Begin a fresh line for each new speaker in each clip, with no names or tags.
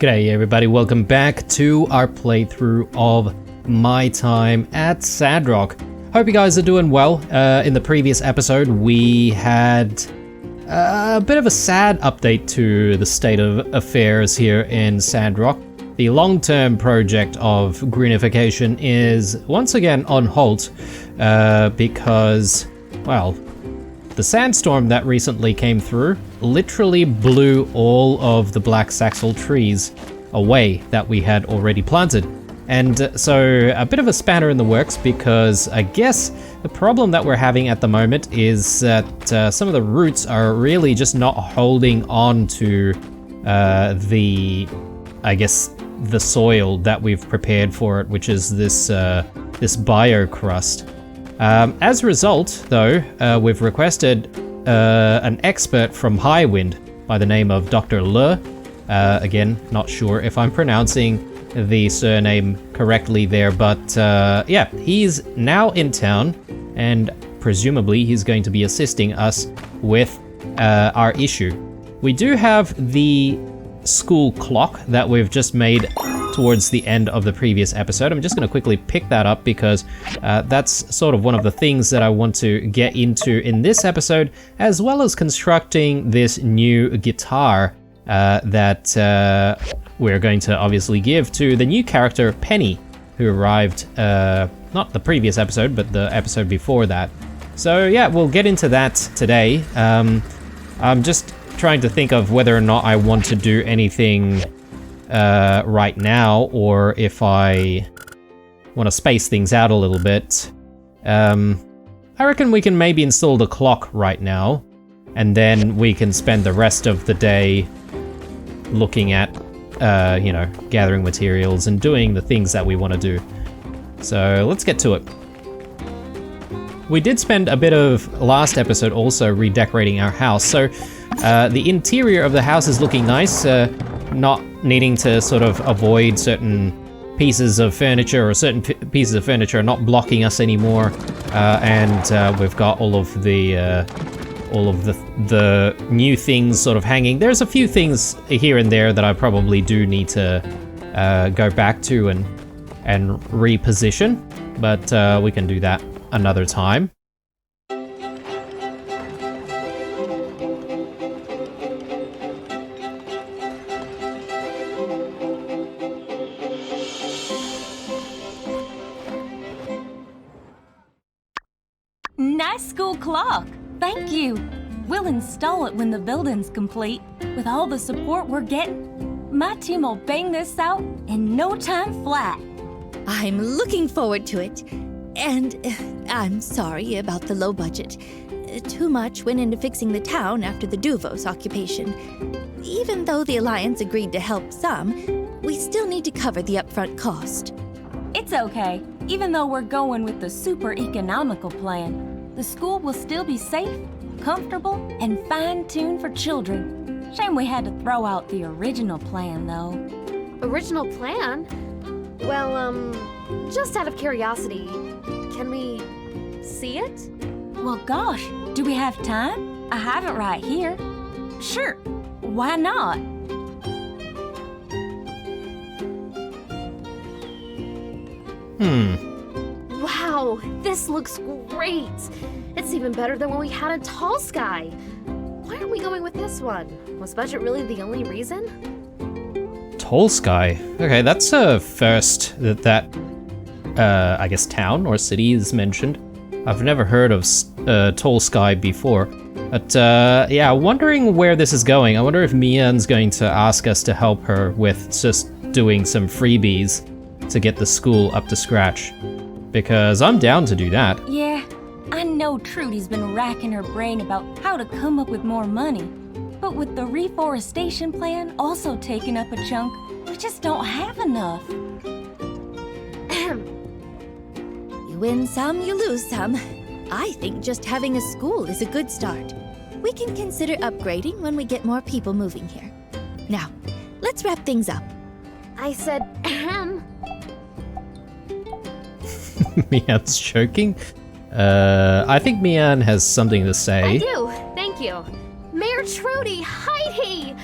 G'day everybody, welcome back to our playthrough of My Time at Sandrock. Hope you guys are doing well. In the previous episode we had a bit of a sad update to the state of affairs here in Sandrock. The long-term project of greenification is once again on halt because, well, the sandstorm that recently came through literally blew all of the black saxel trees away that we had already planted. And so a bit of a spanner in the works, because I guess the problem that we're having at the moment is that some of the roots are really just not holding on to the soil that we've prepared for it, which is this biocrust. As a result, though, we've requested an expert from Highwind by the name of Dr. Le. Again, not sure if I'm pronouncing the surname correctly there, but yeah, he's now in town, and presumably he's going to be assisting us with our issue. We do have the school clock that we've just made towards the end of the previous episode. I'm just going to quickly pick that up because that's sort of one of the things that I want to get into in this episode, as well as constructing this new guitar that we're going to obviously give to the new character Penny, who arrived not the previous episode, but the episode before that. So yeah, we'll get into that today. I'm just trying to think of whether or not I want to do anything right now, or if I want to space things out a little bit. I reckon we can maybe install the clock right now, and then we can spend the rest of the day looking at, gathering materials and doing the things that we want to do. So let's get to it. We did spend a bit of last episode also redecorating our house, so the interior of the house is looking nice, not needing to sort of avoid certain pieces of furniture, or certain pieces of furniture not blocking us anymore, and we've got all of the new things sort of hanging. There's a few things here and there that I probably do need to go back to and reposition, but we can do that another time.
Nice school clock. Thank you. We'll install it when the building's complete. With all the support we're getting, my team will bang this out in no time flat.
I'm looking forward to it. And I'm sorry about the low budget. Too much went into fixing the town after the Duvos occupation. Even though the Alliance agreed to help some, we still need to cover the upfront cost.
It's okay. Even though we're going with the super economical plan, the school will still be safe, comfortable, and fine-tuned for children. Shame we had to throw out the original plan, though.
Original plan? Well, just out of curiosity, can we see it?
Well, gosh, do we have time? I have it right here. Sure, why not?
Wow, this looks great! It's even better than when we had a Tall Sky. Why aren't we going with this one? Was budget really the only reason?
Tall Sky. Okay, that's a first that I guess town or city is mentioned. I've never heard of Tall Sky before. But yeah, wondering where this is going. I wonder if Mian's going to ask us to help her with just doing some freebies to get the school up to scratch. Because I'm down to do that.
Yeah, I know Trudy's been racking her brain about how to come up with more money. But with the reforestation plan also taking up a chunk, we just don't have enough.
You win some, you lose some. I think just having a school is a good start. We can consider upgrading when we get more people moving here. Now, let's wrap things up.
I said, ahem.
Mian's joking. I think Mian has something to say.
I do, thank you. Mayor Trudy, Heidi!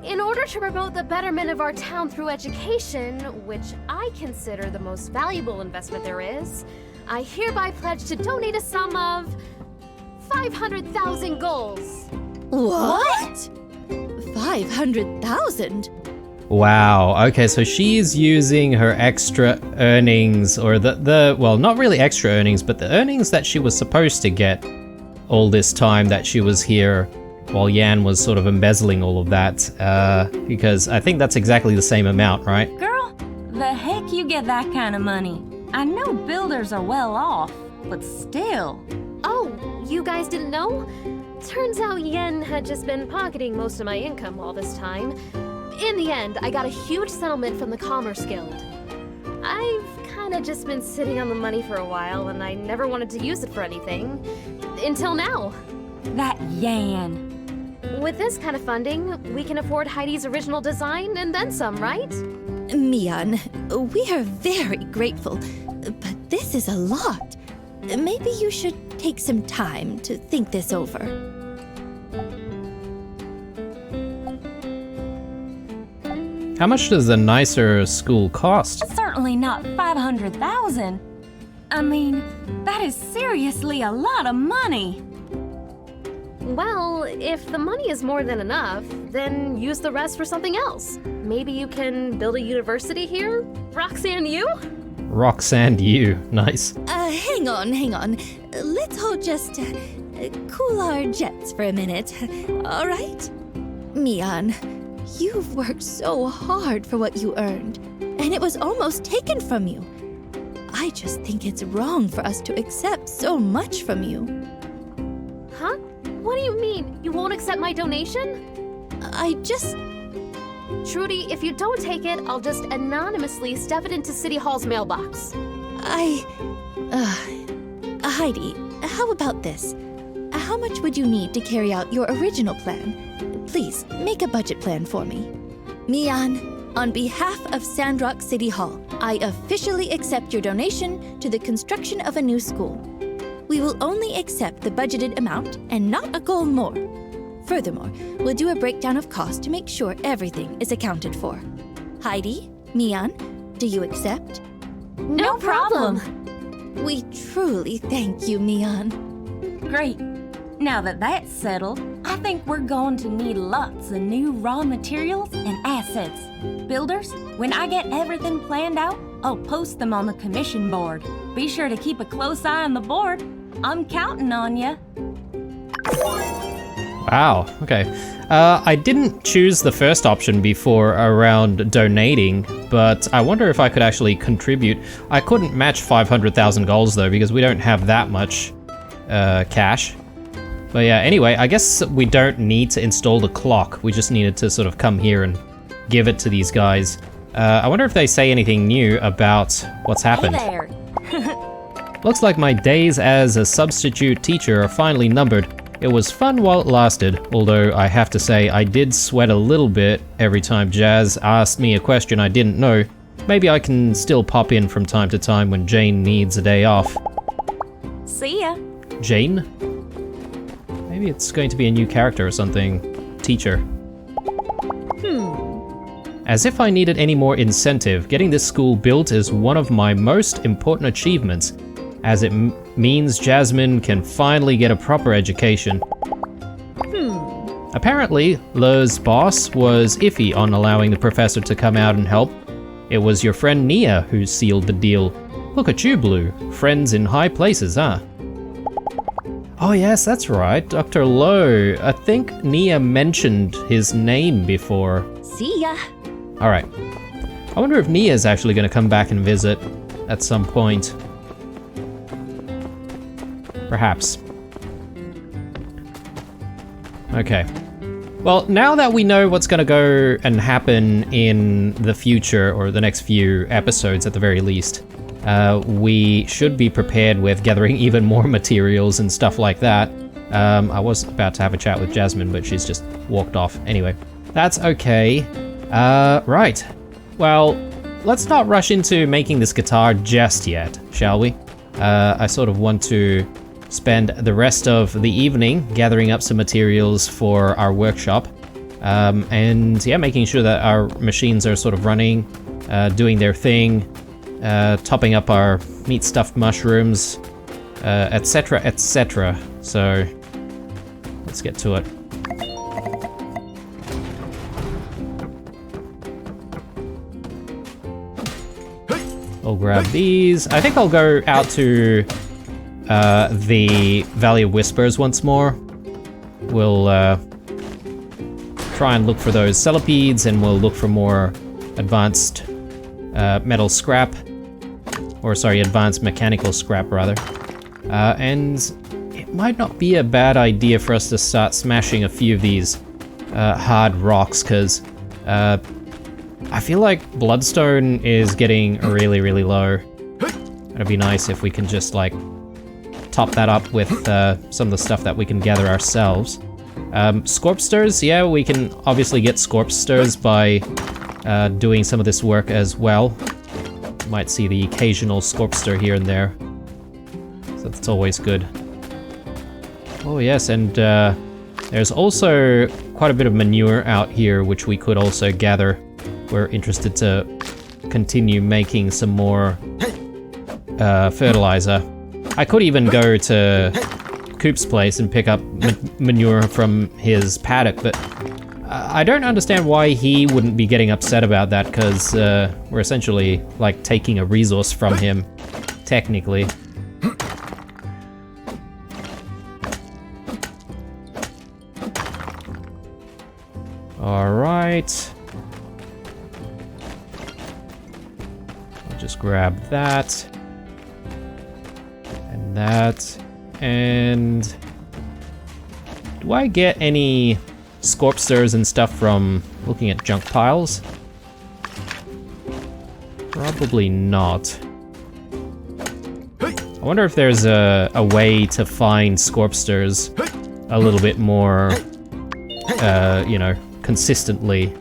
In In order to promote the betterment of our town through education, which I consider the most valuable investment there is, I hereby pledge to donate a sum of 500,000 goals.
What? 500,000?
Wow. Okay, so she's using her extra earnings, or well, not really extra earnings, but the earnings that she was supposed to get all this time that she was here, while Yan was sort of embezzling all of that, because I think that's exactly the same amount, right?
Girl, the heck you get that kind of money? I know builders are well off, but still.
Oh, you guys didn't know? Turns out Yen had just been pocketing most of my income all this time. In the end, I got a huge settlement from the Commerce Guild. I've kinda just been sitting on the money for a while, and I never wanted to use it for anything. Until now.
That Yan.
With this kind of funding, we can afford Heidi's original design and then some, right?
Mian, we are very grateful, but this is a lot. Maybe you should take some time to think this over.
How much does a nicer school cost?
Certainly not 500,000. I mean, that is seriously a lot of money.
Well, if the money is more than enough, then use the rest for something else. Maybe you can build a university here? Roxanne, you?
Roxanne, you. Nice.
Hang on. Let's all just cool our jets for a minute, all right? Mian, you've worked so hard for what you earned, and it was almost taken from you. I just think it's wrong for us to accept so much from you.
Huh? What do you mean? You won't accept my donation? Trudy, if you don't take it, I'll just anonymously stuff it into City Hall's mailbox.
Heidi, how about this? How much would you need to carry out your original plan? Please, make a budget plan for me. Mian, on behalf of Sandrock City Hall, I officially accept your donation to the construction of a new school. We will only accept the budgeted amount and not a goal more. Furthermore, we'll do a breakdown of cost to make sure everything is accounted for. Heidi, Mian, do you accept?
No problem.
We truly thank you, Mian.
Great. Now that that's settled, I think we're going to need lots of new raw materials and assets. Builders, when I get everything planned out, I'll post them on the commission board. Be sure to keep a close eye on the board. I'm counting on you.
Wow, okay. I didn't choose the first option before around donating, but I wonder if I could actually contribute. I couldn't match 500,000 goals though, because we don't have that much cash. But yeah, anyway, I guess we don't need to install the clock. We just needed to sort of come here and give it to these guys. I wonder if they say anything new about what's happened.
Hey there.
Looks like my days as a substitute teacher are finally numbered. It was fun while it lasted, although I have to say I did sweat a little bit every time Jazz asked me a question I didn't know. Maybe I can still pop in from time to time when Jane needs a day off.
See ya.
Jane? Maybe it's going to be a new character or something. Teacher. As if I needed any more incentive, getting this school built is one of my most important achievements, as it means Jasmine can finally get a proper education. Apparently, Le's boss was iffy on allowing the professor to come out and help. It was your friend Nia who sealed the deal. Look at you, Blue. Friends in high places, huh? Oh yes, that's right, Dr. Lo. I think Nia mentioned his name before.
See ya.
Alright. I wonder if Nia's actually going to come back and visit at some point. Perhaps. Okay. Well, now that we know what's going to go and happen in the future, or the next few episodes at the very least, we should be prepared with gathering even more materials and stuff like that. I was about to have a chat with Jasmine, but she's just walked off. Anyway, that's okay. Right. Well, let's not rush into making this guitar just yet, shall we? I sort of want to spend the rest of the evening gathering up some materials for our workshop. And yeah, making sure that our machines are sort of running, doing their thing, topping up our meat stuffed mushrooms, etc, etc. So let's get to it. I'll grab these. I think I'll go out to the Valley of Whispers once more. We'll try and look for those centipedes, and we'll look for more advanced metal scrap. Or sorry, advanced mechanical scrap rather. And it might not be a bad idea for us to start smashing a few of these hard rocks, because I feel like bloodstone is getting really, really low. It'd be nice if we can just like top that up with some of the stuff that we can gather ourselves. Scorpsters, yeah, we can obviously get Scorpsters by doing some of this work as well. Might see the occasional Scorpster here and there, so that's always good. Oh yes, and there's also quite a bit of manure out here which we could also gather. We're interested to continue making some more fertilizer. I could even go to Coop's place and pick up manure from his paddock, but I don't understand why he wouldn't be getting upset about that, because we're essentially like taking a resource from him, technically. Alright. I'll just grab that. And that. And do I get any Scorpsters and stuff from looking at junk piles? Probably not. I wonder if there's a way to find Scorpsters a little bit more, you know, consistently.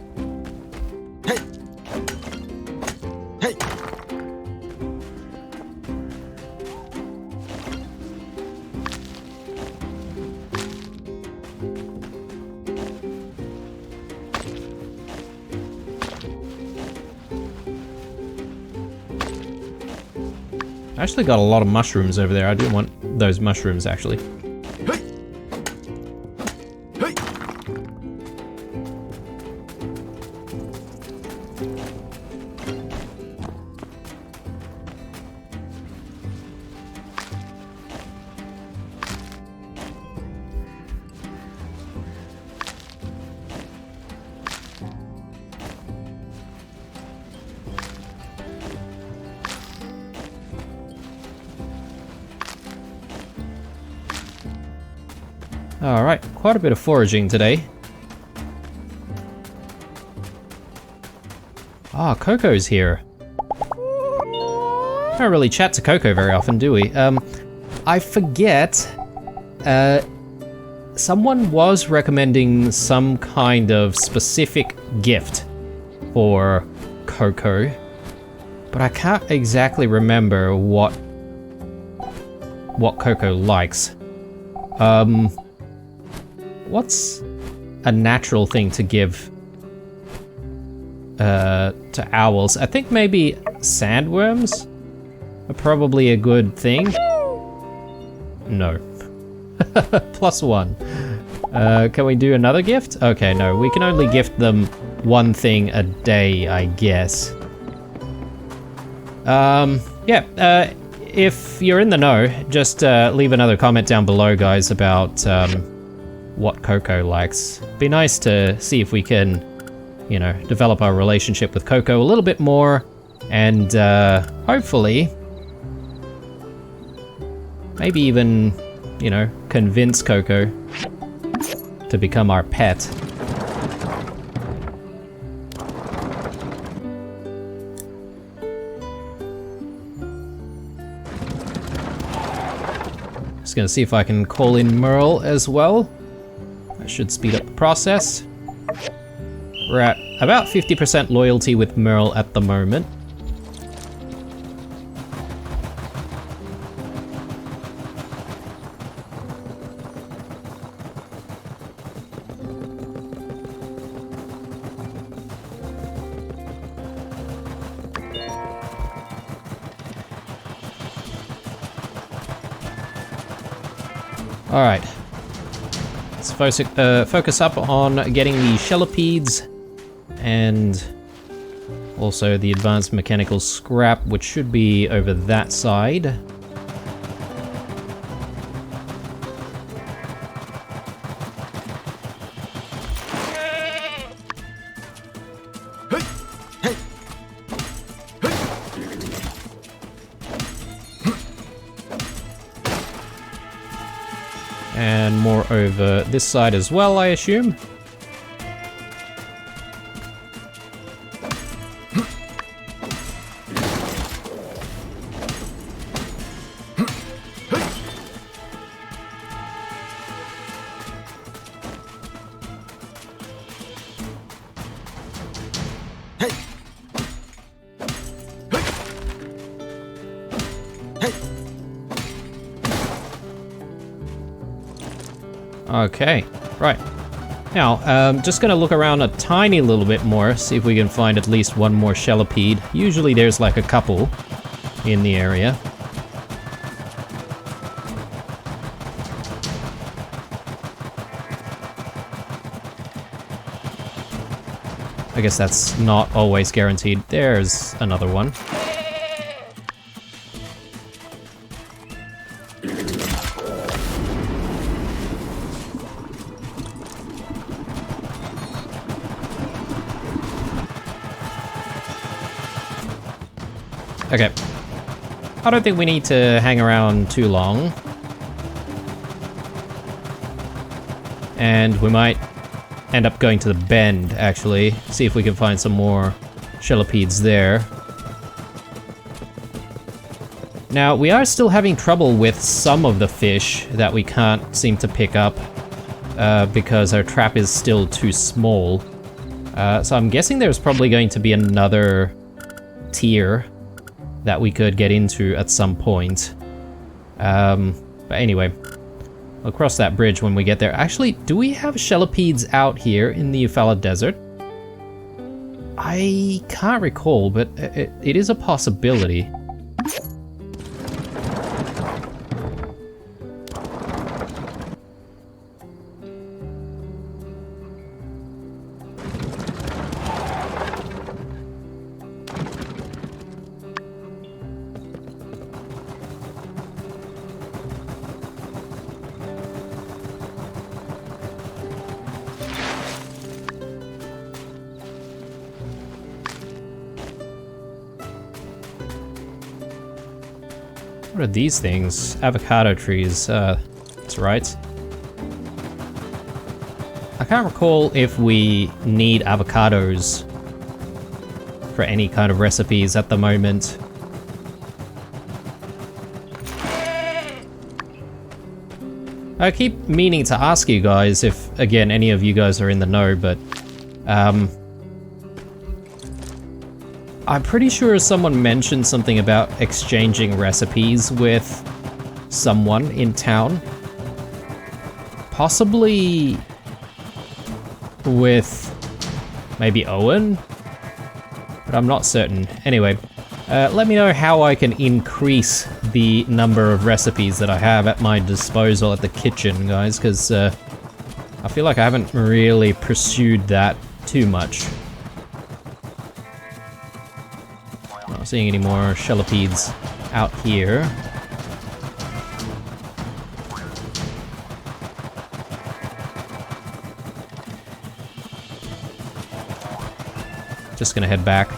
I actually got a lot of mushrooms over there. I do want those mushrooms, actually. Alright, quite a bit of foraging today. Ah, Coco's here. Don't really chat to Coco very often, do we? I forget, someone was recommending some kind of specific gift for Coco, but I can't exactly remember what Coco likes. What's a natural thing to give to owls? I think maybe sandworms are probably a good thing. No. +1. Can we do another gift? Okay, no, we can only gift them one thing a day, I guess. Yeah, if you're in the know, just leave another comment down below, guys, about what Coco likes. Be nice to see if we can, you know, develop our relationship with Coco a little bit more, and hopefully maybe even, you know, convince Coco to become our pet. Just gonna see if I can call in Merle as well. That should speed up the process. We're at about 50% loyalty with Merle at the moment. Alright. Let's focus up on getting the Shellipedes and also the advanced mechanical scrap, which should be over that side. And more over this side as well, I assume. Okay, right. Now, just gonna look around a tiny little bit more, see if we can find at least one more Shellipede. Usually there's like a couple in the area. I guess that's not always guaranteed. There's another one. Okay. I don't think we need to hang around too long. And we might end up going to the bend, actually. See if we can find some more Shellipedes there. Now, we are still having trouble with some of the fish that we can't seem to pick up because our trap is still too small. So I'm guessing there's probably going to be another tier that we could get into at some point. But anyway, we'll cross that bridge when we get there. Actually, do we have Shellipedes out here in the Eufaula Desert? I can't recall, but it is a possibility. What are these things? Avocado trees, that's right. I can't recall if we need avocados for any kind of recipes at the moment. I keep meaning to ask you guys if, again, any of you guys are in the know, but I'm pretty sure someone mentioned something about exchanging recipes with someone in town. Possibly with maybe Owen? But I'm not certain. Anyway, let me know how I can increase the number of recipes that I have at my disposal at the kitchen, guys, because I feel like I haven't really pursued that too much. Not seeing any more Shellipedes out here. Just gonna head back.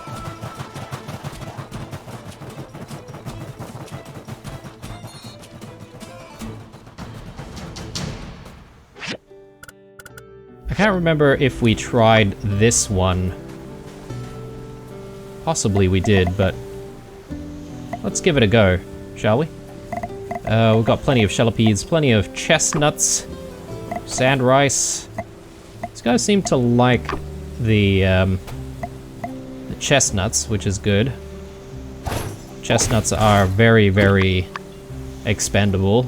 I can't remember if we tried this one. Possibly we did, but let's give it a go, shall we? We've got plenty of Shellipedes, plenty of chestnuts, sand rice. These guys seem to like the chestnuts, which is good. Chestnuts are very, very expendable.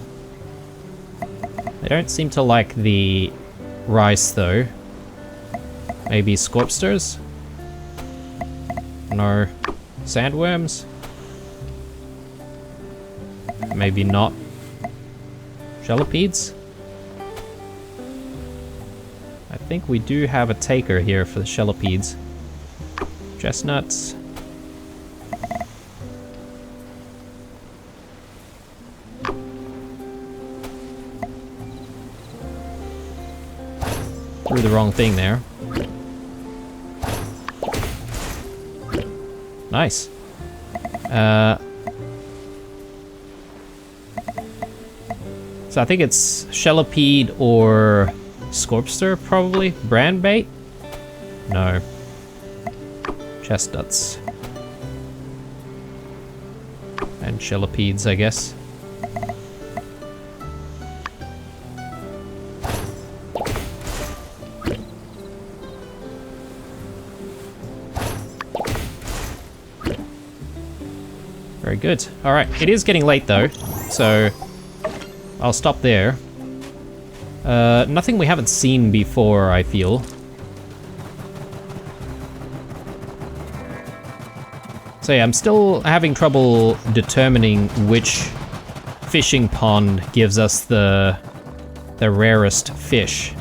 They don't seem to like the rice, though. Maybe scorpsters? No. Sandworms? Maybe not. Shellipedes? think we do have a taker here for the Shellipede. Chestnuts. Threw the wrong thing there. Nice. So I think it's Shellipede or Scorpster, probably. Brand bait? No. Chestnuts. And Shellipedes, I guess. Very good. Alright, it is getting late though, so I'll stop there. Nothing we haven't seen before, I feel. So yeah, I'm still having trouble determining which fishing pond gives us the rarest fish.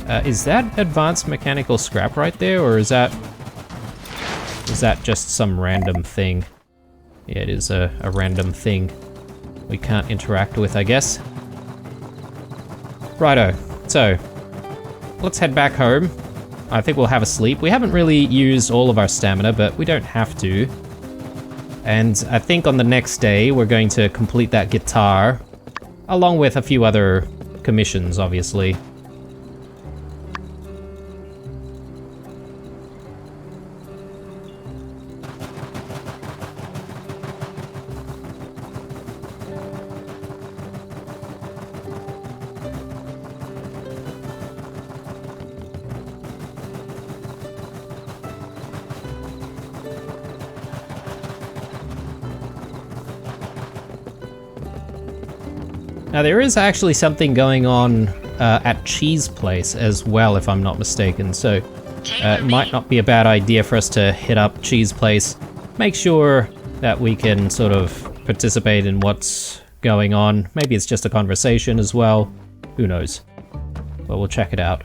Is that advanced mechanical scrap right there, or is that just some random thing? Yeah, it is a random thing we can't interact with, I guess. Righto, so let's head back home. I think we'll have a sleep. We haven't really used all of our stamina, but we don't have to. And I think on the next day, we're going to complete that guitar, along with a few other commissions, obviously. Now there is actually something going on at Cheese Place as well, if I'm not mistaken, so it might not be a bad idea for us to hit up Cheese Place, make sure that we can sort of participate in what's going on. Maybe it's just a conversation as well, who knows, but we'll check it out.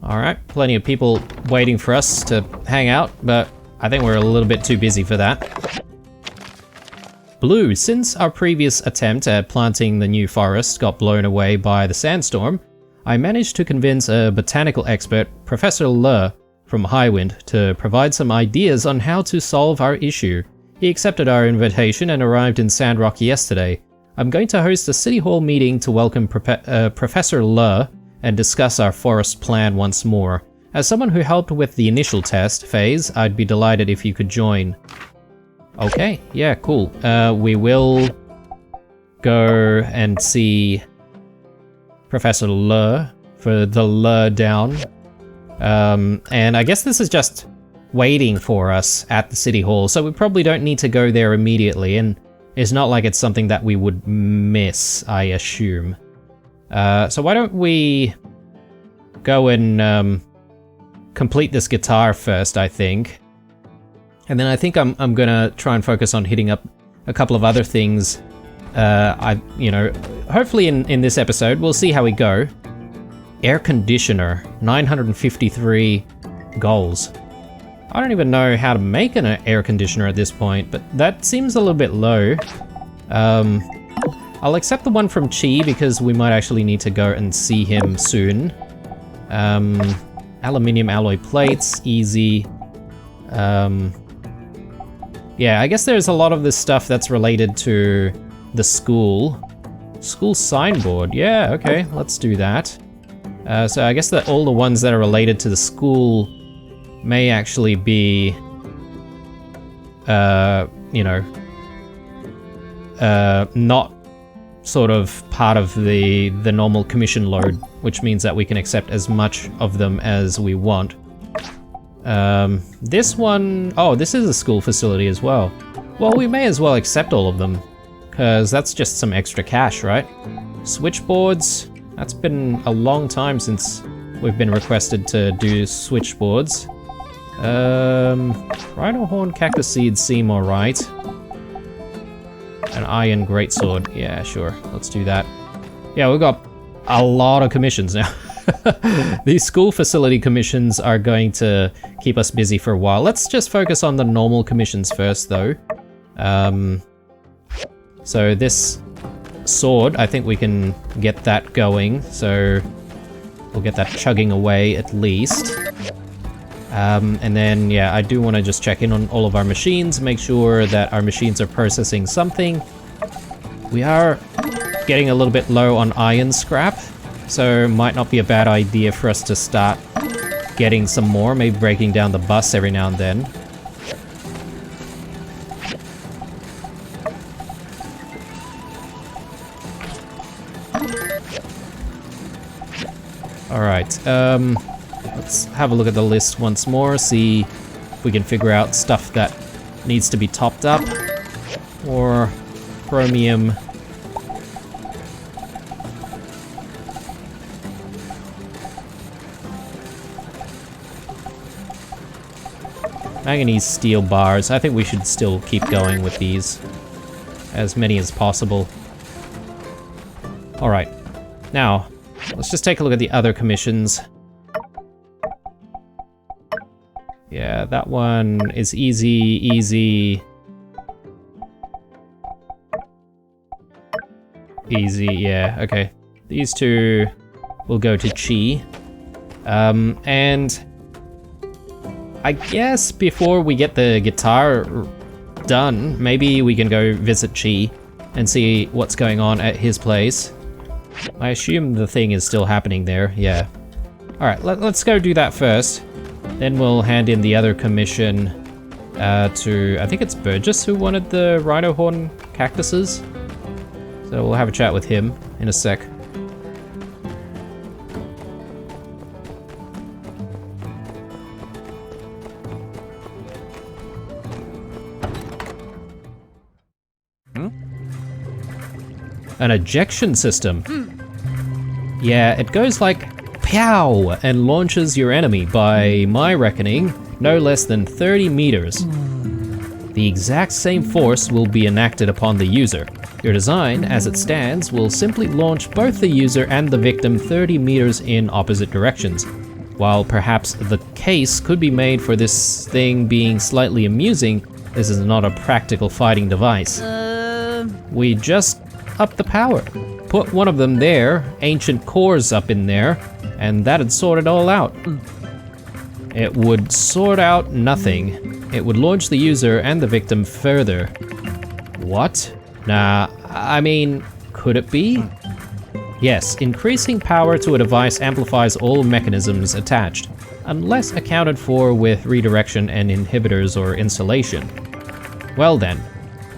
Alright, plenty of people waiting for us to hang out, but I think we're a little bit too busy for that. Blue, since our previous attempt at planting the new forest got blown away by the sandstorm, I managed to convince a botanical expert, Professor Le from Highwind, to provide some ideas on how to solve our issue. He accepted our invitation and arrived in Sandrock yesterday. I'm going to host a City Hall meeting to welcome Professor Le and discuss our forest plan once more. As someone who helped with the initial test phase, I'd be delighted if you could join. Okay, yeah, cool. We will go and see Professor Le for the Le down. And I guess this is just waiting for us at the City Hall, so we probably don't need to go there immediately, and it's not like it's something that we would miss, I assume. So why don't we go and complete this guitar first, I think. And then I think I'm gonna try and focus on hitting up a couple of other things. Hopefully in this episode, we'll see how we go. Air conditioner, 953 goals. I don't even know how to make an air conditioner at this point, but that seems a little bit low. I'll accept the one from Chi because we might actually need to go and see him soon. Aluminium alloy plates, easy. Yeah, I guess there's a lot of this stuff that's related to the school. School signboard, yeah, okay, let's do that. So I guess that all the ones that are related to the school may actually be, not sort of part of the normal commission load, which means that we can accept as much of them as we want. This one, oh, this is a school facility as well. Well, we may as well accept all of them, because that's just some extra cash, right? Switchboards, That's been a long time since we've been requested to do switchboards. Rhino Horn Cactus Seeds seem alright. An Iron Greatsword. Yeah, sure. Let's do that. Yeah, we've got a lot of commissions now. These school facility commissions are going to keep us busy for a while. Let's just focus on the normal commissions first, though. So this sword, I think we can get that going. So we'll get that chugging away at least. And then, yeah, I do want to just check in on all of our machines, make sure that our machines are processing something. We are getting a little bit low on iron scrap, so might not be a bad idea for us to start getting some more, maybe breaking down the bus every now and then. Alright, let's have a look at the list once more, see if we can figure out stuff that needs to be topped up. Or chromium. Manganese steel bars. I think we should still keep going with these. As many as possible. Alright. Now, let's just take a look at the other commissions. Yeah, that one is easy. Easy, yeah, okay. These two will go to Chi. And I guess before we get the guitar done, maybe we can go visit Chi and see what's going on at his place. I assume the thing is still happening there, yeah. Alright, let's go do that first. Then we'll hand in the other commission to, I think it's Burgess who wanted the Rhino Horn cactuses. So we'll have a chat with him in a sec. An ejection system. Yeah, it goes like pow and launches your enemy by my reckoning no less than 30 meters. The exact same force will be enacted upon the user. Your design, as it stands, will simply launch both the user and the victim 30 meters in opposite directions. While perhaps the case could be made for this thing being slightly amusing, this is not a practical fighting device. We just up the power. Put one of them there, ancient cores up in there, and that'd sort it all out. It would sort out nothing. It would launch the user and the victim further. What? Nah, I mean, could it be? Yes, increasing power to a device amplifies all mechanisms attached, unless accounted for with redirection and inhibitors or insulation. Well then,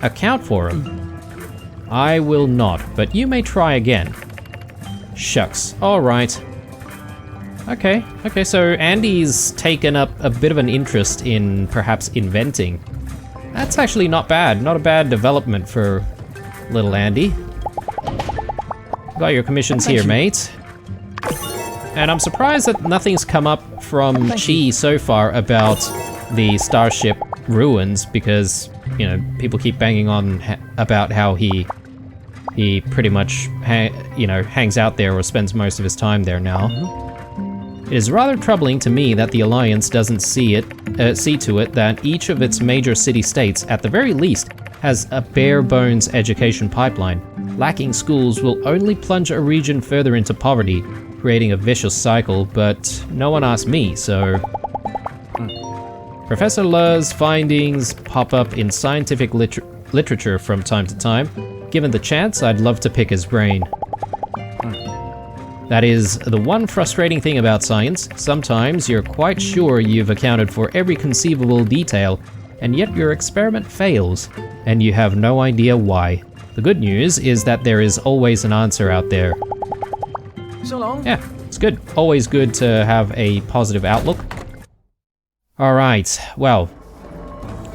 account for them. I will not, but you may try again. Shucks, alright. Okay, so Andy's taken up a bit of an interest in perhaps inventing. That's actually not bad, not a bad development for little Andy. Got your commissions here, mate. And I'm surprised that nothing's come up from Chi so far about the Starship ruins, because, you know, people keep banging on about how he pretty much, hangs out there or spends most of his time there now. It is rather troubling to me that the Alliance doesn't see to it that each of its major city-states, at the very least, has a bare-bones education pipeline. Lacking schools will only plunge a region further into poverty, creating a vicious cycle, but no one asked me, so... Professor Le's findings pop up in scientific literature from time to time. Given the chance, I'd love to pick his brain. That is the one frustrating thing about science. Sometimes you're quite sure you've accounted for every conceivable detail, and yet your experiment fails, and you have no idea why. The good news is that there is always an answer out there.
So long.
Yeah, it's good. Always good to have a positive outlook. Alright, well,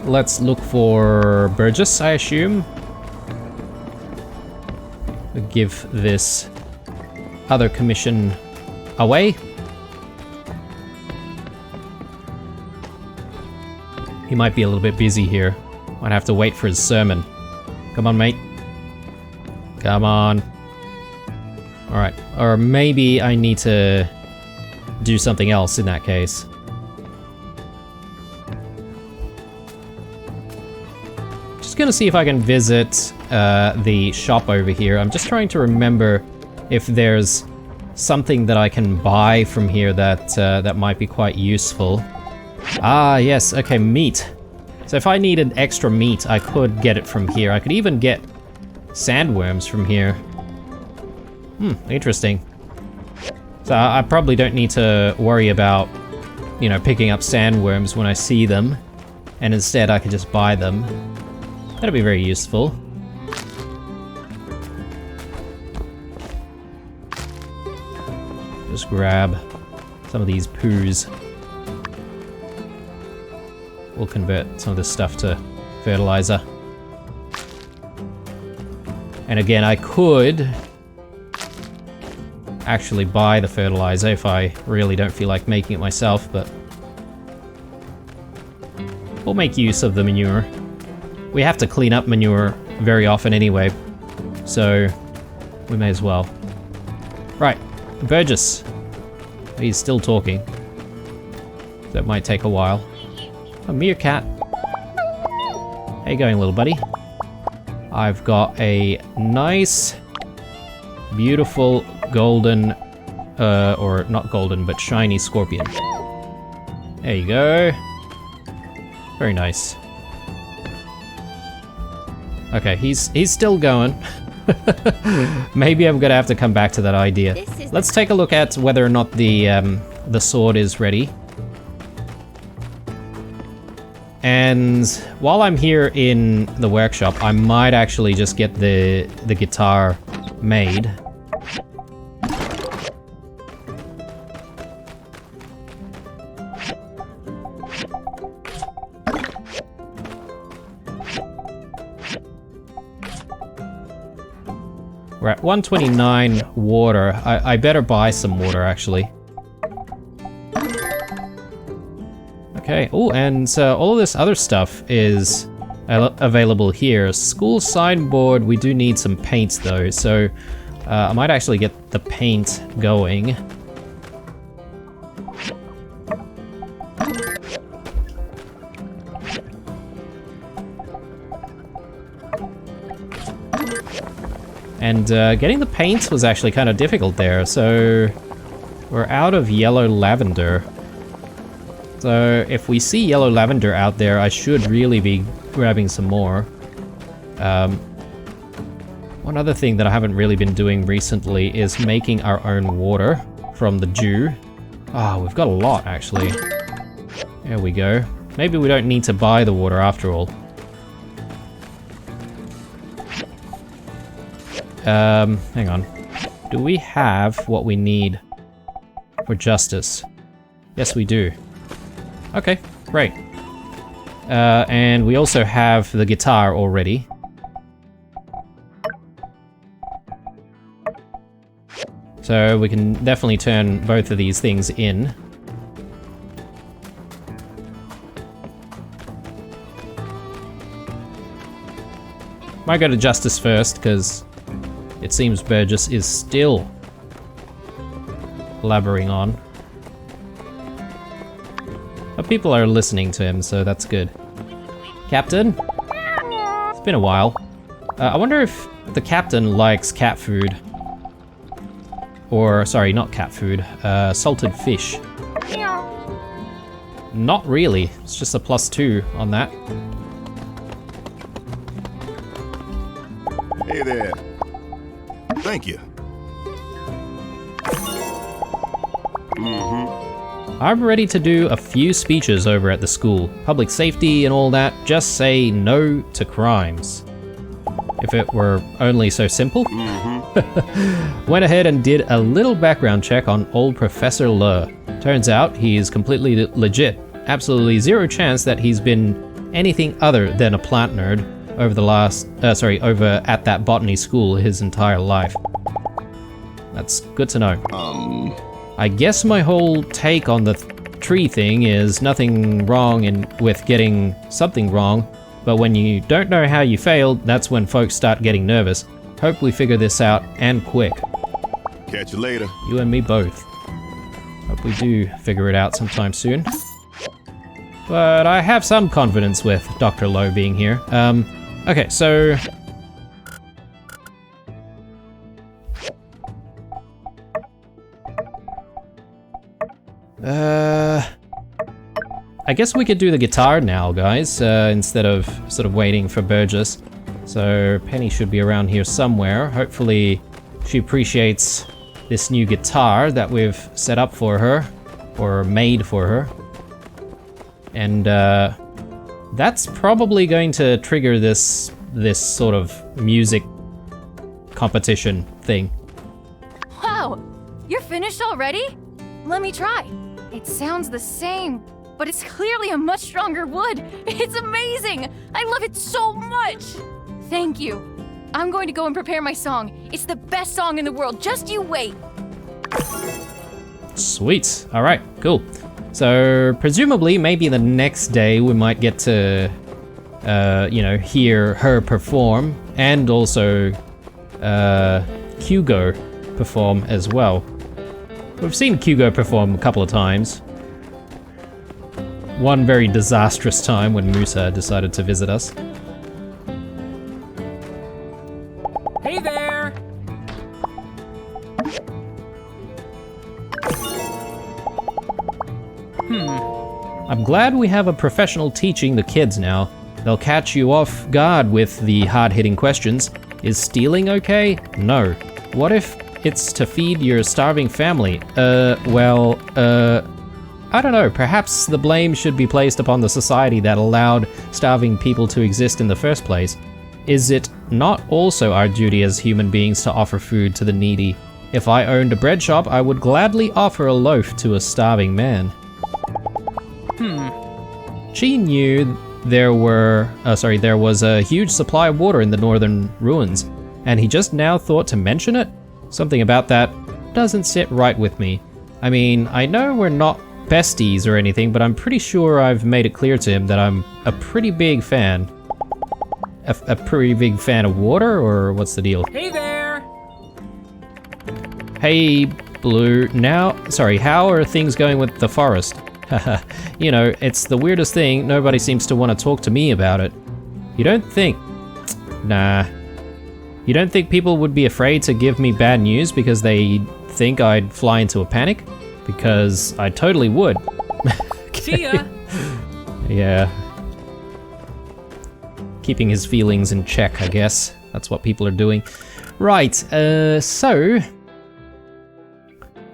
let's look for Burgess, I assume. Give this other commission away. He might be a little bit busy here. Might have to wait for his sermon. Come on, mate. Come on. Alright, or maybe I need to do something else in that case. Just gonna see if I can visit the shop over here. I'm just trying to remember if there's something that I can buy from here that that might be quite useful. Ah, yes, okay, meat. So if I needed extra meat, I could get it from here. I could even get sandworms from here. Interesting. So I probably don't need to worry about, you know, picking up sandworms when I see them. And instead I could just buy them. That'd be very useful. Just grab some of these poos. We'll convert some of this stuff to fertilizer. And again, I could actually buy the fertilizer if I really don't feel like making it myself, but we'll make use of the manure. We have to clean up manure very often anyway, so we may as well. Right, Burgess. He's still talking. That might take a while. A meerkat. How you going, little buddy? I've got a nice, beautiful golden, or not golden, but shiny scorpion. There you go. Very nice. Okay, he's still going. Maybe I'm gonna have to come back to that idea. Let's take a look at whether or not the sword is ready. And while I'm here in the workshop, I might actually just get the guitar made. We're at 129 water. I better buy some water, actually. Okay, oh, and all of this other stuff is available here. School signboard, we do need some paint though, so I might actually get the paint going. And getting the paint was actually kind of difficult there, so we're out of yellow lavender. So if we see yellow lavender out there, I should really be grabbing some more. One other thing that I haven't really been doing recently is making our own water from the dew. Ah, we've got a lot actually. There we go. Maybe we don't need to buy the water after all. Hang on. Do we have what we need for justice? Yes, we do. Okay, great. And we also have the guitar already. So we can definitely turn both of these things in. Might go to justice first, because it seems Burgess is still blabbering on. But people are listening to him, so that's good. Captain? It's been a while. I wonder if the captain likes cat food. Or, sorry, not cat food. Salted fish. Not really. It's just a +2 on that.
Hey there. Thank you.
I'm ready to do a few speeches over at the school. Public safety and all that. Just say no to crimes. If it were only so simple. Went ahead and did a little background check on old Professor Le. Turns out he's completely legit. Absolutely zero chance that he's been anything other than a plant nerd over the last, over at that botany school his entire life. That's good to know. I guess my whole take on the tree thing is nothing wrong with getting something wrong, but when you don't know how you failed, that's when folks start getting nervous. Hope we figure this out, and quick.
Catch you later.
You and me both. Hope we do figure it out sometime soon. But I have some confidence with Dr. Lowe being here. Okay, so... I guess we could do the guitar now, guys, instead of sort of waiting for Burgess. So Penny should be around here somewhere. Hopefully she appreciates this new guitar that we've set up for her, or made for her. And that's probably going to trigger this sort of music competition thing.
Wow, you're finished already? Let me try. It sounds the same, but it's clearly a much stronger wood. It's amazing! I love it so much! Thank you. I'm going to go and prepare my song. It's the best song in the world. Just you wait.
Sweet. All right, cool. So presumably maybe the next day we might get to, you know, hear her perform, and also Hugo perform as well. We've seen Hugo perform a couple of times. One very disastrous time when Musa decided to visit us.
Hey there!
I'm glad we have a professional teaching the kids now. They'll catch you off guard with the hard-hitting questions. Is stealing okay? No. What if it's to feed your starving family? Well, I don't know. Perhaps the blame should be placed upon the society that allowed starving people to exist in the first place. Is it not also our duty as human beings to offer food to the needy? If I owned a bread shop, I would gladly offer a loaf to a starving man. She knew there was a huge supply of water in the northern ruins, and he just now thought to mention it? Something about that doesn't sit right with me. I mean, I know we're not besties or anything, but I'm pretty sure I've made it clear to him that I'm a pretty big fan. A pretty big fan of water, or what's the deal?
Hey there!
Hey, Blue. How are things going with the forest? Haha, you know, it's the weirdest thing. Nobody seems to want to talk to me about it. You don't think... Nah. You don't think people would be afraid to give me bad news because they think I'd fly into a panic? Because I totally would.
See ya!
Yeah. Keeping his feelings in check, I guess. That's what people are doing. Right, so...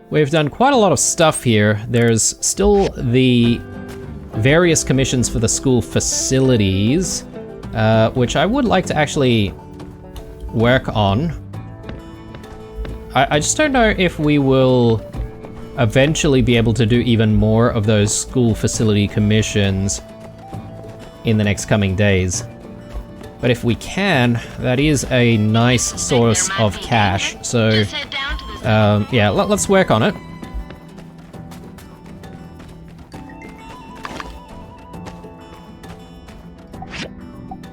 We've done quite a lot of stuff here. There's still the various commissions for the school facilities, which I would like to actually work on. I just don't know if we will eventually be able to do even more of those school facility commissions in the next coming days. But if we can, that is a nice source of cash. So, yeah, let's work on it.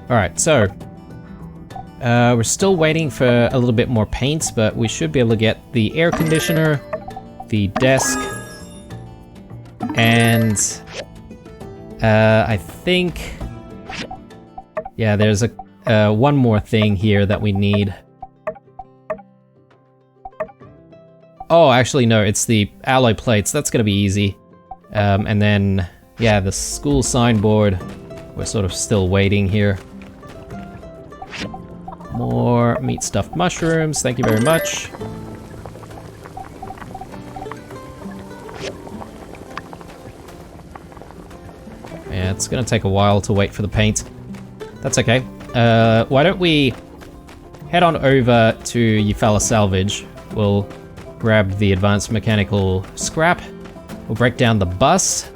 Alright, so we're still waiting for a little bit more paint, but we should be able to get the air conditioner, the desk, and I think, yeah, there's a one more thing here that we need. Oh, actually no, it's the alloy plates. That's gonna be easy. And then, yeah, the school signboard. We're sort of still waiting here. More meat stuffed mushrooms, thank you very much. Yeah, it's gonna take a while to wait for the paint. That's okay. Why don't we head on over to Eufaula Salvage. We'll grab the advanced mechanical scrap. We'll break down the bus.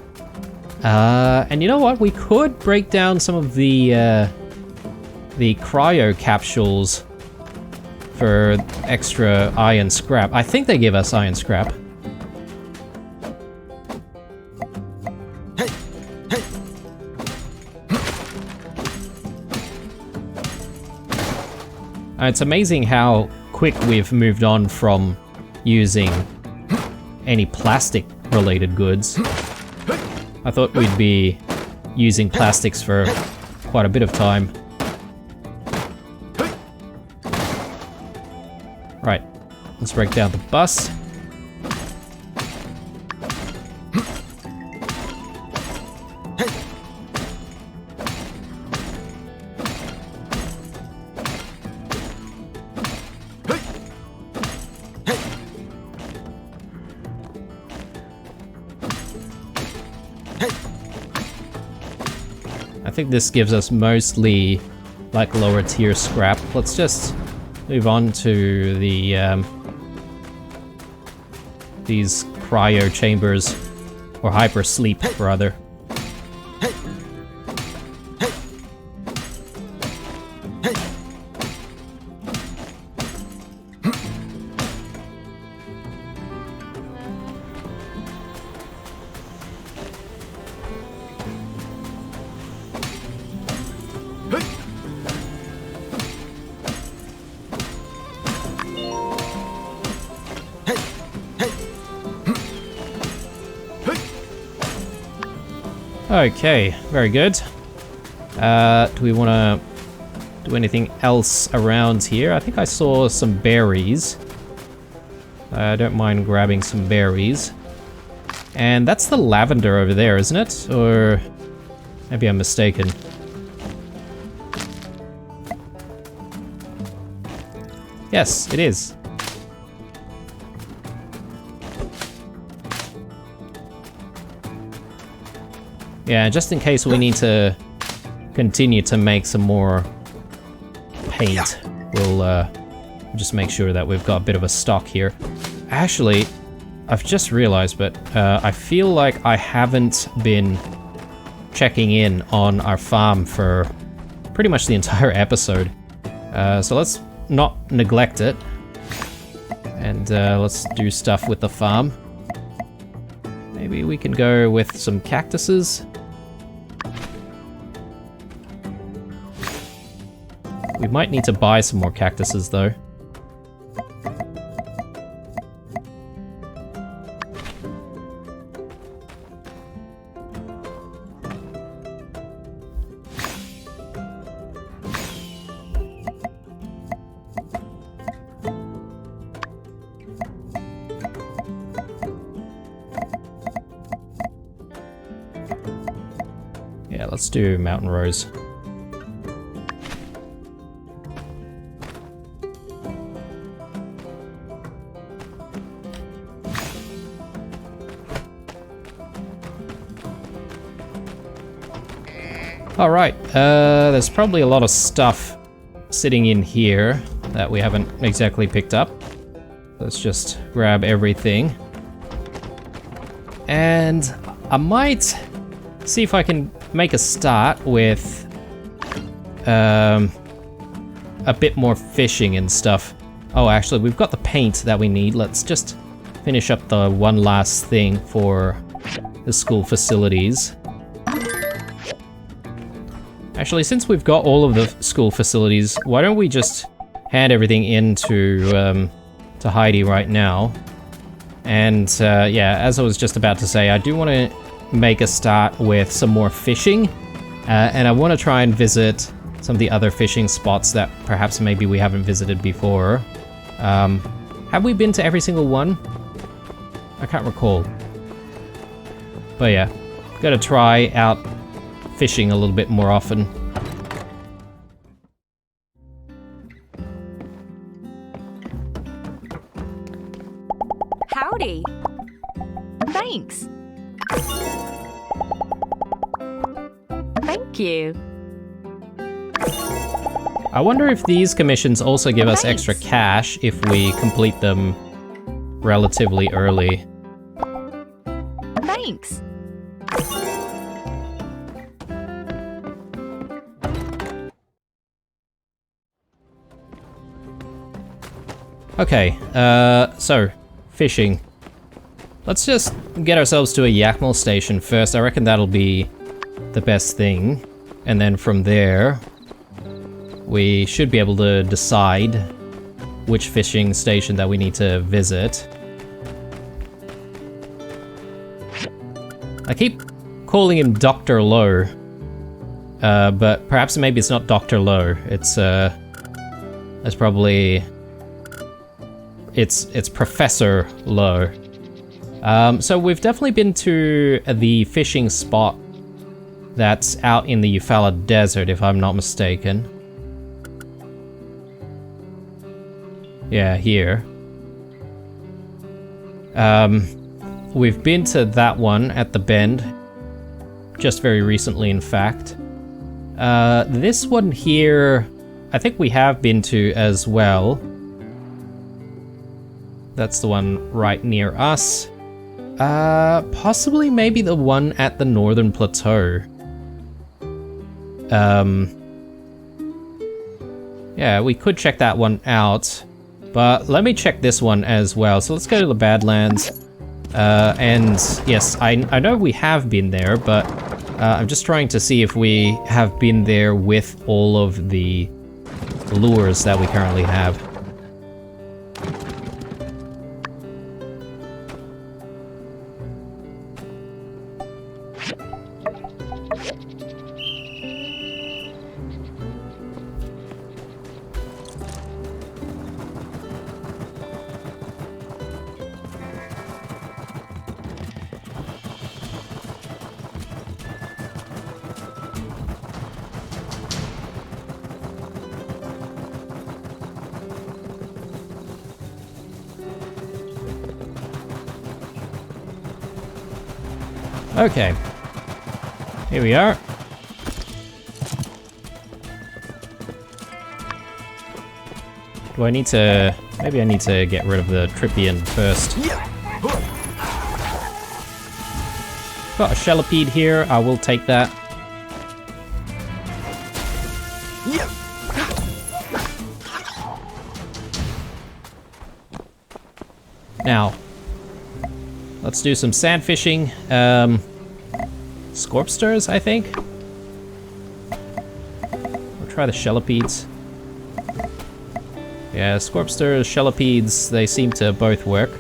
And you know what? We could break down some of the cryo capsules for extra iron scrap. I think they give us iron scrap. It's amazing how quick we've moved on from using any plastic related goods. I thought we'd be using plastics for quite a bit of time. Right, let's break down the bus. I think this gives us mostly like lower tier scrap. Let's just move on to the these cryo chambers, or hyper sleep rather. Okay, very good. Do we want to do anything else around here? I think I saw some berries. I don't mind grabbing some berries. And that's the lavender over there, isn't it? Or maybe I'm mistaken. Yes, it is. Yeah, just in case we need to continue to make some more paint, we'll just make sure that we've got a bit of a stock here. Actually, I've just realized, but I feel like I haven't been checking in on our farm for pretty much the entire episode. So let's not neglect it, and let's do stuff with the farm. Maybe we can go with some cactuses. We might need to buy some more cactuses though. Yeah, let's do mountain rose. Alright, there's probably a lot of stuff sitting in here that we haven't exactly picked up. Let's just grab everything. And I might see if I can make a start with a bit more fishing and stuff. Oh, actually, we've got the paint that we need. Let's just finish up the one last thing for the school facilities. Actually, since we've got all of the school facilities, why don't we just hand everything in to Heidi right now? And yeah, as I was just about to say, I do want to make a start with some more fishing, and I want to try and visit some of the other fishing spots that perhaps maybe we haven't visited before. Have we been to every single one? I can't recall. But yeah, gotta try out fishing a little bit more often.
Howdy. Thanks. Thank you.
I wonder if these commissions also give us
Thanks.
extra cash if we complete them relatively early.
Thanks.
Okay, so, fishing. Let's just get ourselves to a Yakmel station first. I reckon that'll be the best thing. And then from there, we should be able to decide which fishing station that we need to visit. I keep calling him Dr. Lowe, but perhaps maybe it's not Dr. Lowe. It's probably... It's Professor Lowe. So we've definitely been to the fishing spot that's out in the Eufaula Desert, if I'm not mistaken. Yeah, here. We've been to that one at the Bend, just very recently, in fact. This one here, I think we have been to as well. That's the one right near us. Possibly maybe the one at the Northern Plateau. Yeah, we could check that one out. But let me check this one as well. So let's go to the Badlands. And yes, I know we have been there, but I'm just trying to see if we have been there with all of the lures that we currently have. Okay, here we are. Do I need to... Maybe I need to get rid of the Trippian first. Got a Shelipede here, I will take that. Now, let's do some sand fishing. Scorpsters, I think. We'll try the Shelipedes. Yeah, Scorpsters, Shelipedes, they seem to both work.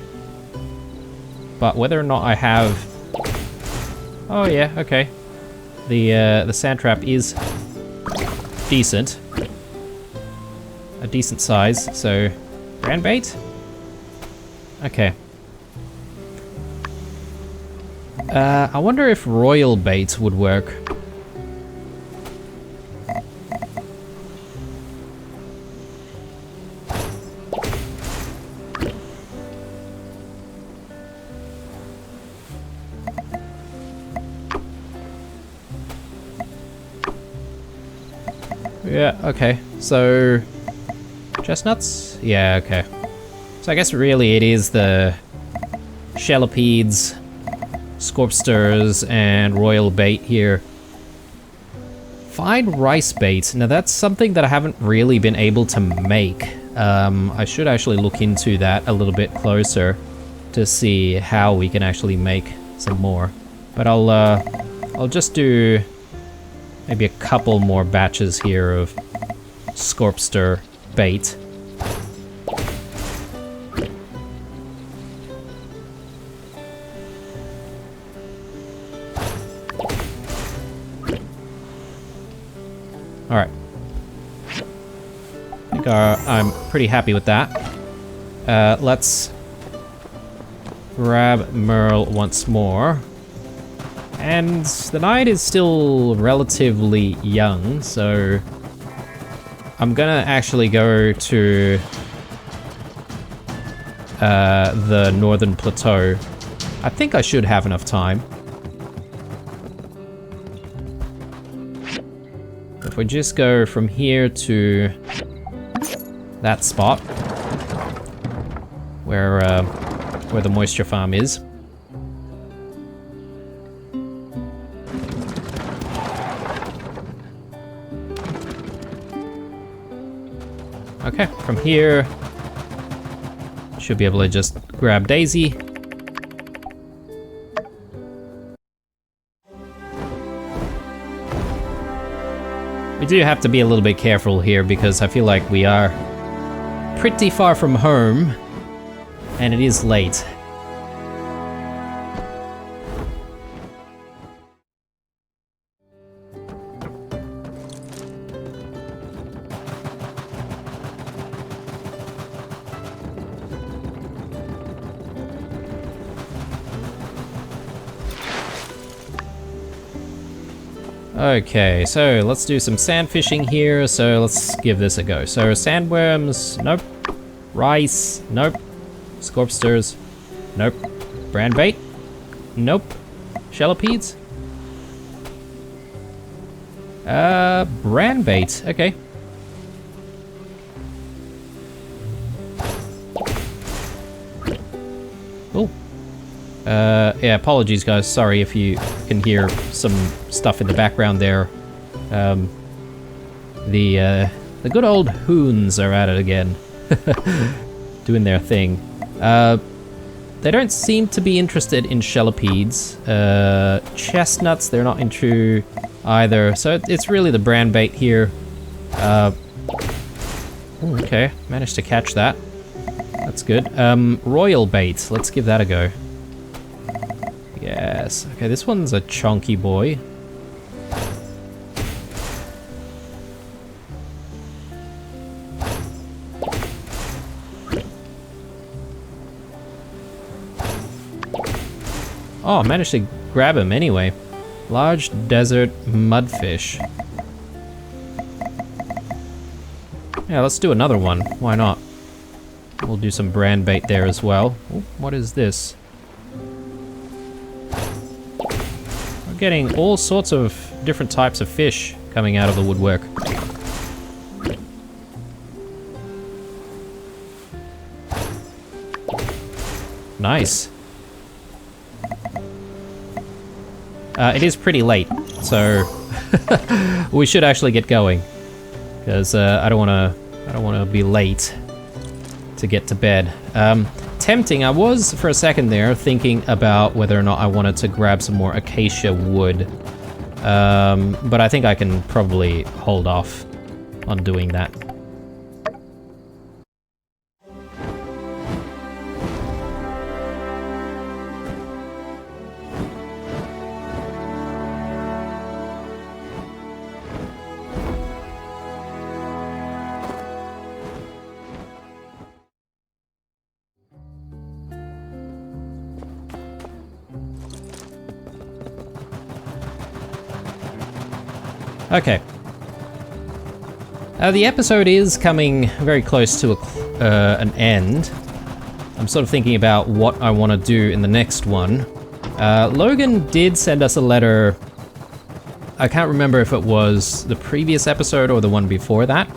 But whether or not I have... Oh yeah, okay. The sand trap is decent. A decent size, so... Grand bait? Okay. I wonder if royal bait would work. Yeah, okay. So... chestnuts? Yeah, okay. So I guess really it is the Shelipedes, Scorpsters, and royal bait here. Fine rice bait. Now that's something that I haven't really been able to make. I should actually look into that a little bit closer to see how we can actually make some more. But I'll just do maybe a couple more batches here of Scorpster bait. Alright. I think I'm pretty happy with that. Let's grab Merle once more. And the night is still relatively young, so I'm gonna actually go to the Northern Plateau. I think I should have enough time. If we just go from here to that spot where the moisture farm is. Okay, from here Should be able to just grab Daisy. We do have to be a little bit careful here because I feel like we are pretty far from home and it is late. Okay, so let's do some sand fishing here. So let's give this a go. So sandworms, nope. Rice, nope. Scorpsters, nope. Brand bait, nope. Shellopedes? Brand bait, okay. Oh. Yeah, apologies guys, sorry if you can hear some stuff in the background there. The good old hoons are at it again. Doing their thing. They don't seem to be interested in shellopedes. Chestnuts, they're not into either. So it's really the brand bait here. Okay, managed to catch that. That's good. Royal bait, let's give that a go. Yes. Okay, this one's a chunky boy. Oh, I managed to grab him anyway. Large desert mudfish. Yeah, let's do another one. Why not? We'll do some brand bait there as well. Ooh, what is this? We're getting all sorts of different types of fish coming out of the woodwork. Nice. It is pretty late, so we should actually get going, because I don't want to be late to get to bed. Tempting. I was for a second there thinking about whether or not I wanted to grab some more acacia wood, but I think I can probably hold off on doing that. Okay. The episode is coming very close to an end. I'm sort of thinking about what I want to do in the next one. Logan did send us a letter. I can't remember if it was the previous episode or the one before that.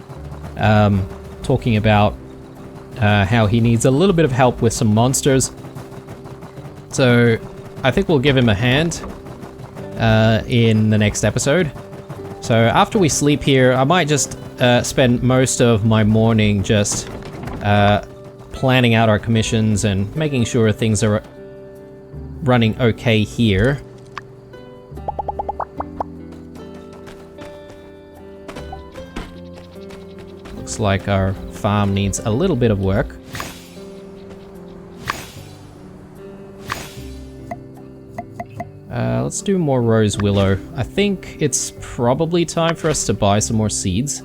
Talking about how he needs a little bit of help with some monsters. So I think we'll give him a hand in the next episode. So after we sleep here, I might just spend most of my morning just planning out our commissions and making sure things are running okay here. Looks like our farm needs a little bit of work. Let's do more rose willow. I think it's probably time for us to buy some more seeds.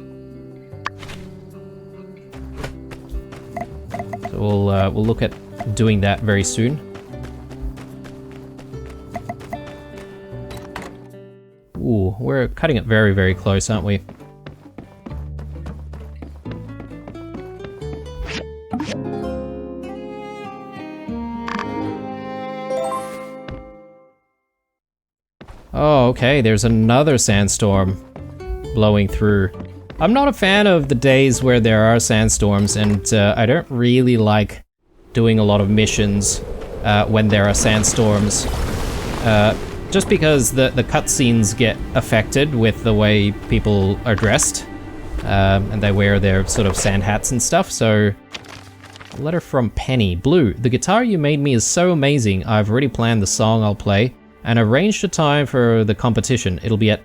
So we'll look at doing that very soon. Ooh, we're cutting it very, very close, aren't we? Oh, okay, there's another sandstorm blowing through. I'm not a fan of the days where there are sandstorms, and I don't really like doing a lot of missions when there are sandstorms. Just because the cutscenes get affected with the way people are dressed, and they wear their sort of sand hats and stuff, so letter from Penny. Blue, the guitar you made me is so amazing. I've already planned the song I'll play and arranged a time for the competition. It'll be at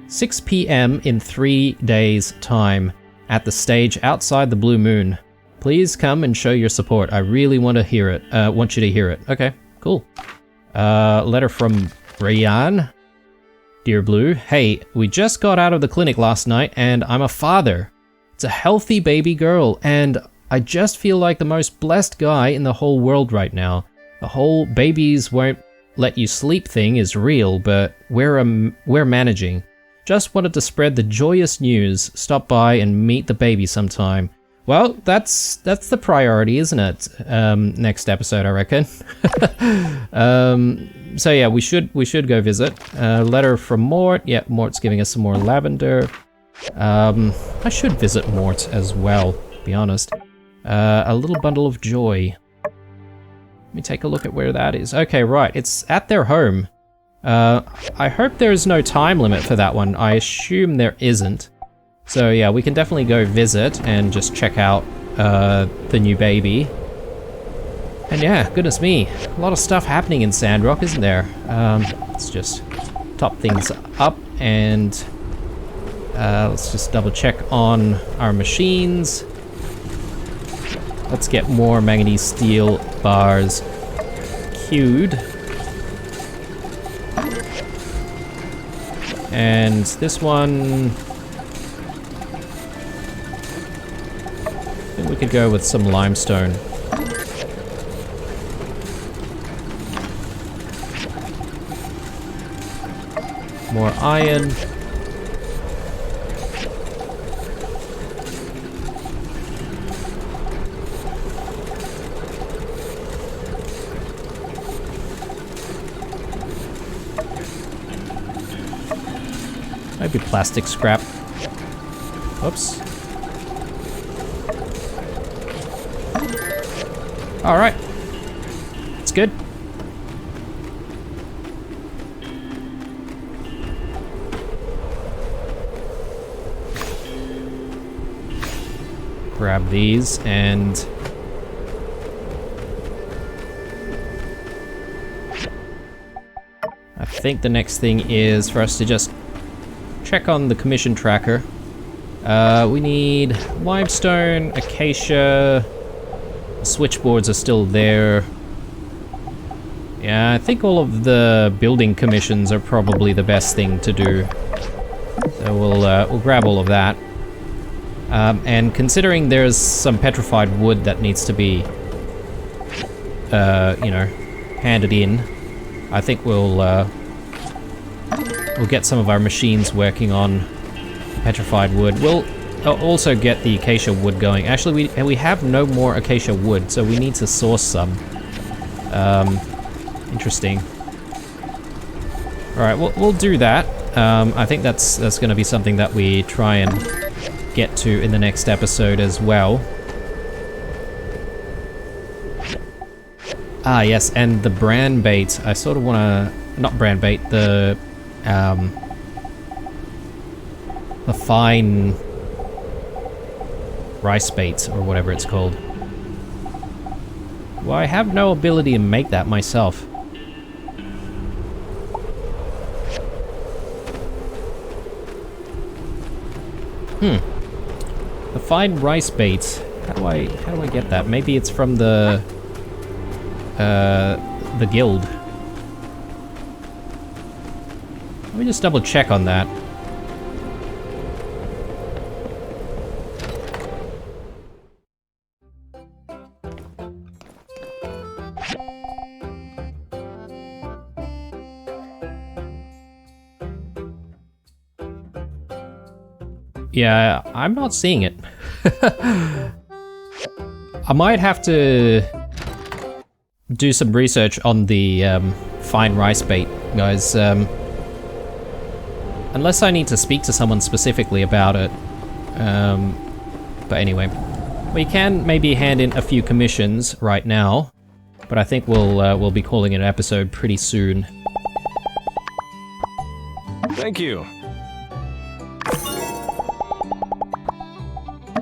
6 p.m. in 3 days' time at the stage outside the Blue Moon. Please come and show your support. I really want to hear it. Want you to hear it. Okay, cool. Letter from Rayan. Dear Blue, hey, we just got out of the clinic last night and I'm a father. It's a healthy baby girl and I just feel like the most blessed guy in the whole world right now. The whole babies won't let you sleep thing is real, but we're managing. Just wanted to spread the joyous news. Stop by and meet the baby sometime. Well, that's the priority, isn't it? Next episode, I reckon. So yeah, we should go visit. Letter from Mort. Yeah, Mort's giving us some more lavender. I should visit Mort as well, to be honest. A little bundle of joy. Let me take a look at where that is. Okay, right, it's at their home. I hope there is no time limit for that one. I assume there isn't. So yeah, we can definitely go visit and just check out the new baby. And yeah, goodness me, a lot of stuff happening in Sandrock, isn't there? Let's just top things up and let's just double check on our machines. Let's get more manganese steel bars queued. And this one, I think we could go with some limestone. More iron. Maybe plastic scrap. Oops. Alright. It's good. Grab these and I think the next thing is for us to just check on the commission tracker. We need limestone, acacia, the switchboards are still there. Yeah, I think all of the building commissions are probably the best thing to do. So we'll grab all of that. And considering there's some petrified wood that needs to be, you know, handed in, I think we'll get some of our machines working on petrified wood. We'll also get the acacia wood going. Actually, we have no more acacia wood, so we need to source some. Interesting. All right, we'll do that. I think that's going to be something that we try and get to in the next episode as well. Ah, yes, and the bran bait. I sort of want to... Not bran bait, the fine rice bait, or whatever it's called. Well, I have no ability to make that myself. The fine rice bait. How do I get that? Maybe it's from the guild. Let me just double check on that. Yeah, I'm not seeing it. I might have to do some research on the fine rice bait, guys. Unless I need to speak to someone specifically about it. But anyway, we can maybe hand in a few commissions right now, but I think we'll be calling it an episode pretty soon.
Thank you.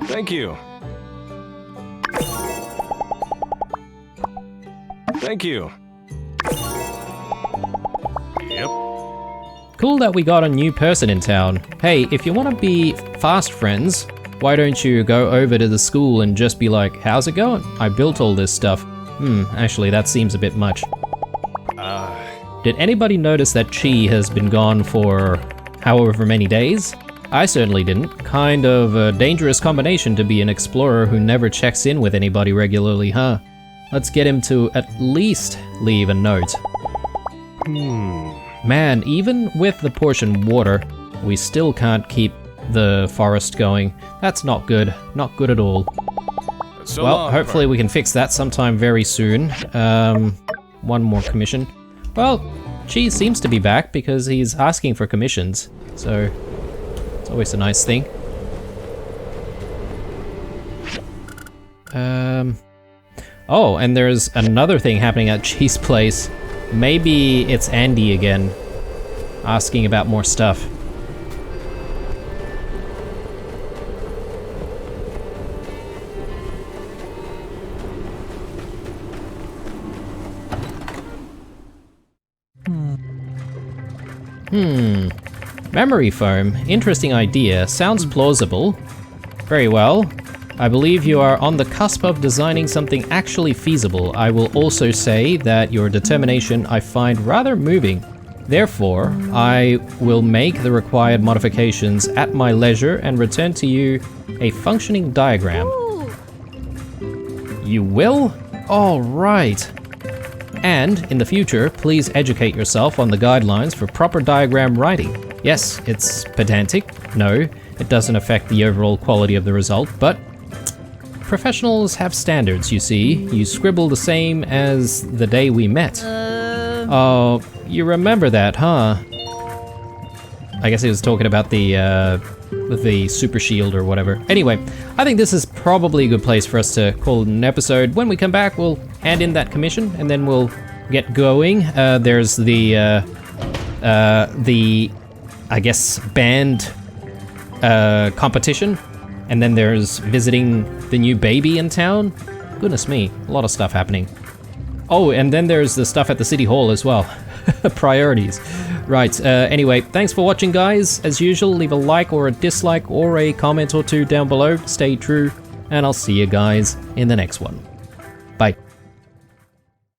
Thank you. Thank you. Yep.
Cool that we got a new person in town. Hey, if you want to be fast friends, why don't you go over to the school and just be like, how's it going? I built all this stuff. Actually, that seems a bit much. Did anybody notice that Chi has been gone for however many days? I certainly didn't. Kind of a dangerous combination to be an explorer who never checks in with anybody regularly, huh? Let's get him to at least leave a note. Man, even with the portion water, we still can't keep the forest going. That's not good. Not good at all.
So
Well,
long,
hopefully we can fix that sometime very soon. One more commission. Well, Chi seems to be back because he's asking for commissions, so it's always a nice thing. Oh, and there's another thing happening at Chi's place. Maybe it's Andy again, asking about more stuff. Memory foam. Interesting idea. Sounds plausible. Very well. I believe you are on the cusp of designing something actually feasible. I will also say that your determination I find rather moving. Therefore, I will make the required modifications at my leisure and return to you a functioning diagram.
Ooh.
You will? All right. And, in the future, please educate yourself on the guidelines for proper diagram writing. Yes, it's pedantic. No, it doesn't affect the overall quality of the result, but professionals have standards, you see. You scribble the same as the day we met. Oh, you remember that, huh? I guess he was talking about the super shield or whatever. Anyway, I think this is probably a good place for us to call it an episode. When we come back, we'll hand in that commission and then we'll get going. There's the I guess band competition, and then there's visiting the new baby in town. Goodness me, a lot of stuff happening. Oh, and then there's the stuff at the city hall as well. Priorities. Right, anyway, thanks for watching, guys. As usual, leave a like or a dislike or a comment or two down below. Stay true, and I'll see you guys in the next one.